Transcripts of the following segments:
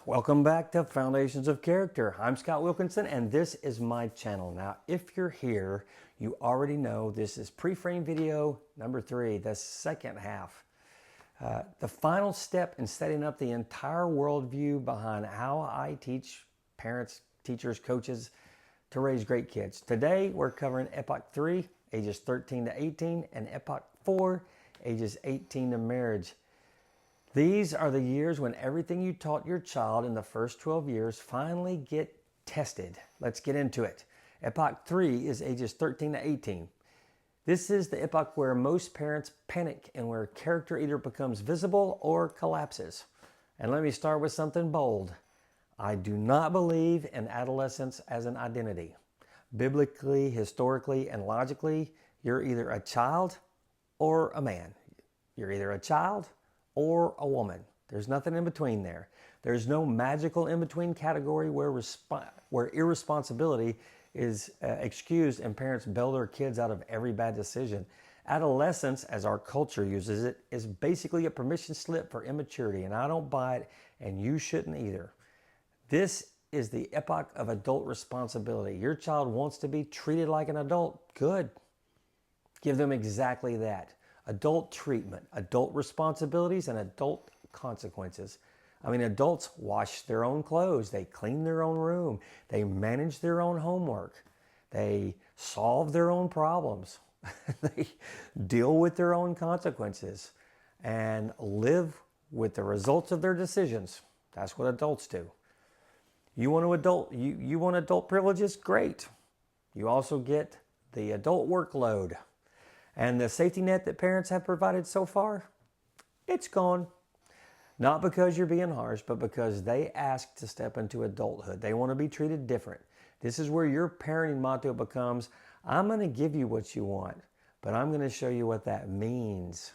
Welcome back to Foundations of Character. I'm Scott Wilkinson and this is my channel. Now, if you're here, you already know this is pre-frame video number 3, the second half. The final step in setting up the entire worldview behind how I teach parents, teachers, coaches to raise great kids. Today, we're covering Epoch 3, ages 13 to 18, and Epoch 4, ages 18 to marriage. These are the years when everything you taught your child in the first 12 years finally get tested. Let's get into it. Epoch 3 is ages 13 to 18. This is the epoch where most parents panic and where character either becomes visible or collapses. And let me start with something bold. I do not believe in adolescence as an identity. Biblically, historically, and logically, you're either a child or a man. You're either a child or a woman. There's nothing in between there. There's no magical in-between category where irresponsibility is excused and parents bail their kids out of every bad decision. Adolescence, as our culture uses it, is basically a permission slip for immaturity, and I don't buy it, and you shouldn't either. This is the epoch of adult responsibility. Your child wants to be treated like an adult. Good. Give them exactly that. Adult treatment, adult responsibilities, and adult consequences. I mean, adults wash their own clothes, they clean their own room, they manage their own homework, they solve their own problems, they deal with their own consequences, and live with the results of their decisions. That's what adults do. You want adult privileges? Great. You also get the adult workload. And the safety net that parents have provided so far, it's gone. Not because you're being harsh, but because they ask to step into adulthood. They want to be treated different. This is where your parenting motto becomes, I'm going to give you what you want, but I'm going to show you what that means.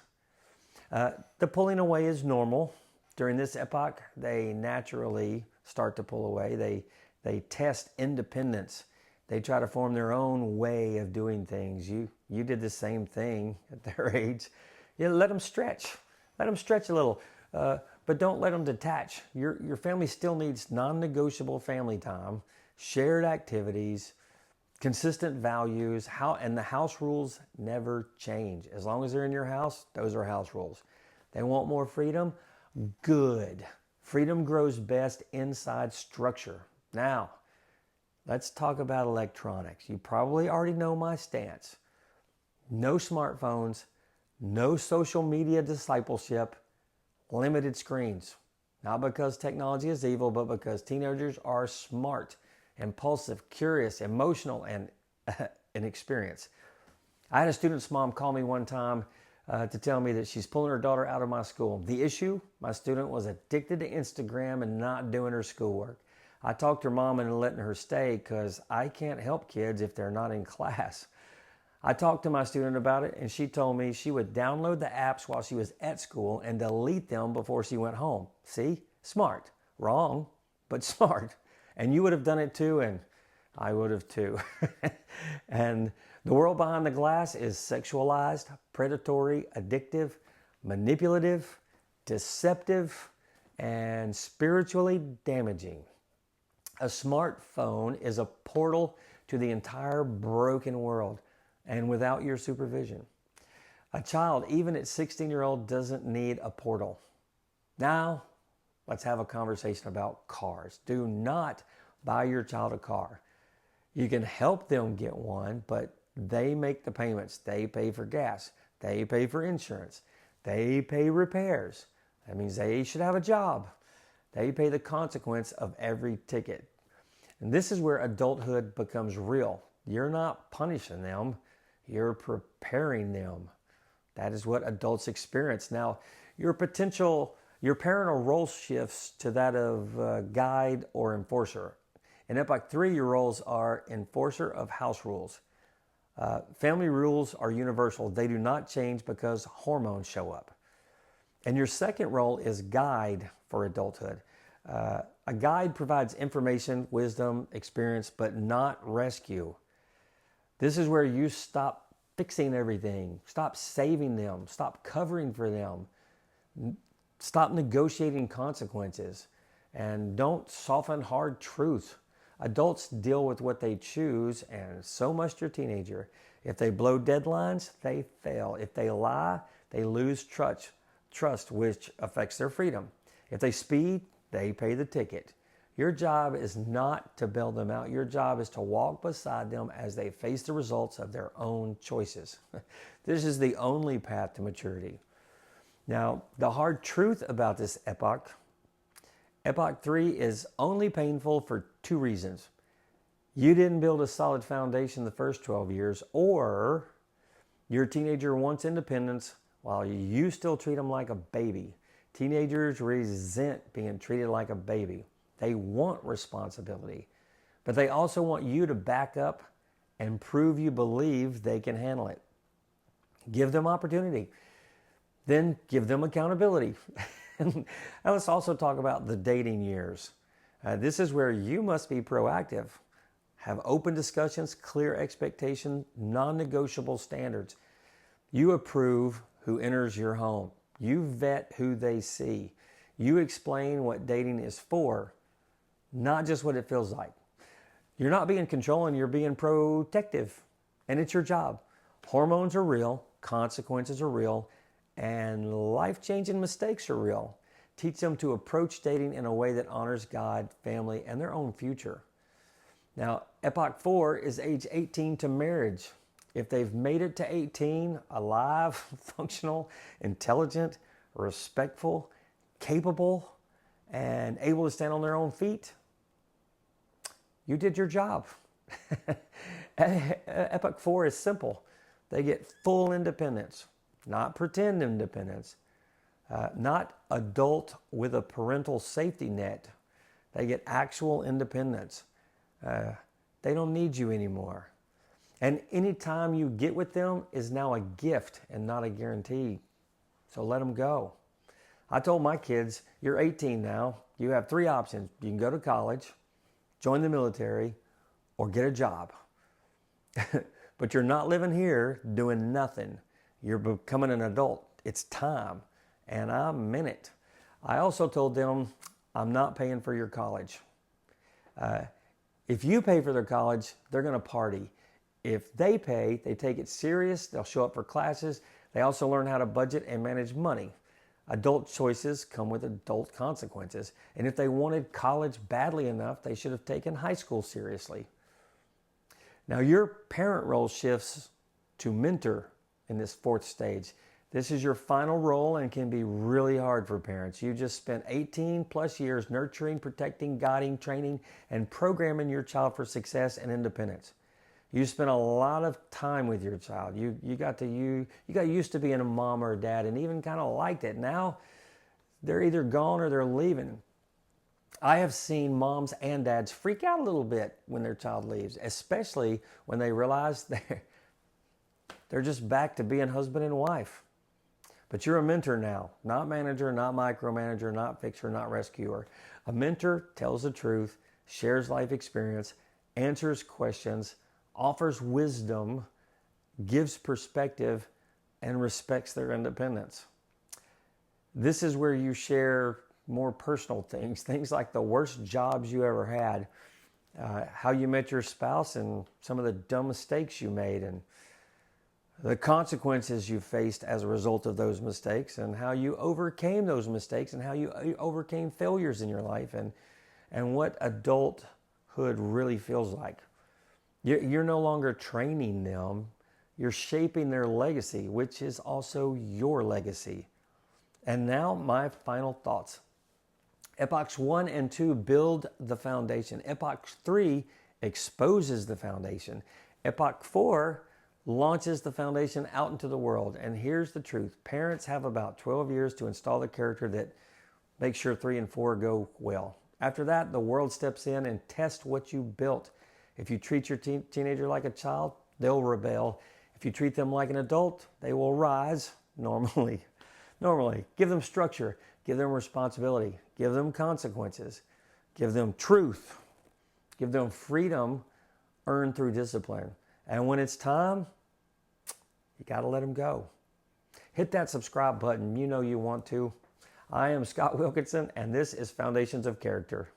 The pulling away is normal. During this epoch, they naturally start to pull away. They test independence. They try to form their own way of doing things. You did the same thing at their age. You let them stretch. Let them stretch a little, but don't let them detach. Your family still needs non-negotiable family time, shared activities, consistent values, and the house rules never change. As long as they're in your house, those are house rules. They want more freedom? Good. Freedom grows best inside structure. Now, let's talk about electronics. You probably already know my stance. No smartphones, no social media discipleship, limited screens. Not because technology is evil, but because teenagers are smart, impulsive, curious, emotional, and inexperienced. I had a student's mom call me one time to tell me that she's pulling her daughter out of my school. The issue? My student was addicted to Instagram and not doing her schoolwork. I talked her mom into letting her stay because I can't help kids if they're not in class. I talked to my student about it and she told me she would download the apps while she was at school and delete them before she went home. See? Smart. Wrong, but smart. And you would have done it too, and I would have too. And the world behind the glass is sexualized, predatory, addictive, manipulative, deceptive, and spiritually damaging. A smartphone is a portal to the entire broken world, and without your supervision. A child, even at 16-year-old, doesn't need a portal. Now, let's have a conversation about cars. Do not buy your child a car. You can help them get one, but they make the payments. They pay for gas. They pay for insurance. They pay repairs. That means they should have a job. They pay the consequence of every ticket. And this is where adulthood becomes real. You're not punishing them. You're preparing them. That is what adults experience. Now, your parental role shifts to that of guide or enforcer. In Epoch 3, your roles are enforcer of house rules. Family rules are universal. They do not change because hormones show up. And your second role is guide for adulthood. A guide provides information, wisdom, experience, but not rescue. This is where you stop fixing everything, stop saving them, stop covering for them, stop negotiating consequences, And don't soften hard truth. Adults deal with what they choose, and so must your teenager. If they blow deadlines, they fail. If they lie, they lose trust, which affects their freedom. If they speed, they pay the ticket. Your job is not to bail them out. Your job is to walk beside them as they face the results of their own choices. This is the only path to maturity. Now, the hard truth about this epoch, Epoch 3 is only painful for two reasons. You didn't build a solid foundation the first 12 years, or your teenager wants independence while you still treat them like a baby. Teenagers resent being treated like a baby. They want responsibility, but they also want you to back up and prove you believe they can handle it. Give them opportunity, then give them accountability. And let's also talk about the dating years. This is where you must be proactive. Have open discussions, clear expectations, non-negotiable standards. You approve who enters your home. You vet who they see. You explain what dating is for, not just what it feels like. You're not being controlling, you're being protective. And it's your job. Hormones are real, consequences are real, and life-changing mistakes are real. Teach them to approach dating in a way that honors God, family, and their own future. Now, Epoch 4 is age 18 to marriage. If they've made it to 18, alive, functional, intelligent, respectful, capable, and able to stand on their own feet, you did your job. Epoch 4 is simple. They get full independence, not pretend independence, not adult with a parental safety net. They get actual independence. They don't need you anymore. And any time you get with them is now a gift and not a guarantee. So let them go. I told my kids, you're 18 now. You have three options. You can go to college, join the military, or get a job. But you're not living here doing nothing. You're becoming an adult. It's time. And I meant it. I also told them, I'm not paying for your college. If you pay for their college, they're going to party. If they pay, they take it serious. They'll show up for classes. They also learn how to budget and manage money. Adult choices come with adult consequences. And if they wanted college badly enough, they should have taken high school seriously. Now, your parent role shifts to mentor in this fourth stage. This is your final role and can be really hard for parents. You just spent 18 plus years nurturing, protecting, guiding, training, and programming your child for success and independence. You spent a lot of time with your child. You got used to being a mom or a dad and even kind of liked it. Now they're either gone or they're leaving. I have seen moms and dads freak out a little bit when their child leaves, especially when they realize they're just back to being husband and wife. But you're a mentor now, not manager, not micromanager, not fixer, not rescuer. A mentor tells the truth, shares life experience, answers questions, offers wisdom, gives perspective, and respects their independence. This is where you share more personal things like the worst jobs you ever had, how you met your spouse and some of the dumb mistakes you made, and the consequences you faced as a result of those mistakes, and how you overcame those mistakes, and how you overcame failures in your life, and what adulthood really feels like. You're no longer training them. You're shaping their legacy, which is also your legacy. And now my final thoughts. Epochs 1 and 2 build the foundation. Epoch 3 exposes the foundation. Epoch 4 launches the foundation out into the world. And here's the truth. Parents have about 12 years to install the character that makes sure 3 and 4 go well. After that, the world steps in and tests what you built. If you treat your teenager like a child, they'll rebel. If you treat them like an adult, they will rise normally. Give them structure. Give them responsibility. Give them consequences. Give them truth. Give them freedom earned through discipline. And when it's time, you got to let them go. Hit that subscribe button. You know you want to. I am Scott Wilkinson, and this is Foundations of Character.